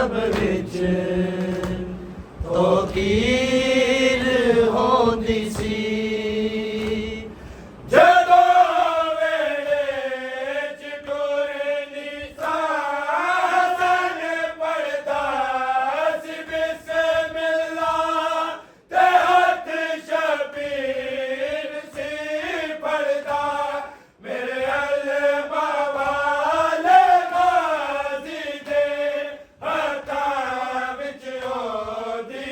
रब विच तौकीर होंदी सी ਜਦੋਂ ਵੇਲੇ ਚ ਟੁਰਨੀ ਸਾਸਨ ਪੜਦਾ ਸੀ ਬਿਸਮਿਲ੍ਲਾ ਤੇ ਹੱਥ ਸ਼ਬੀਰ ਸੀ ਪੜਦਾ ਮੇਰੇ ਅਲਮਾ ਵਾਲੇ ਗਾਜ਼ੀ ਦੇ ਹੱਥਾਂ ਵਿੱਚ ਉਹਦੀ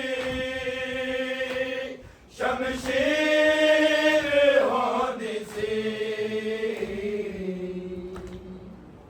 ਸ਼ਮਸ਼ੀਰ ਹੋਂਦੀ ਸੀ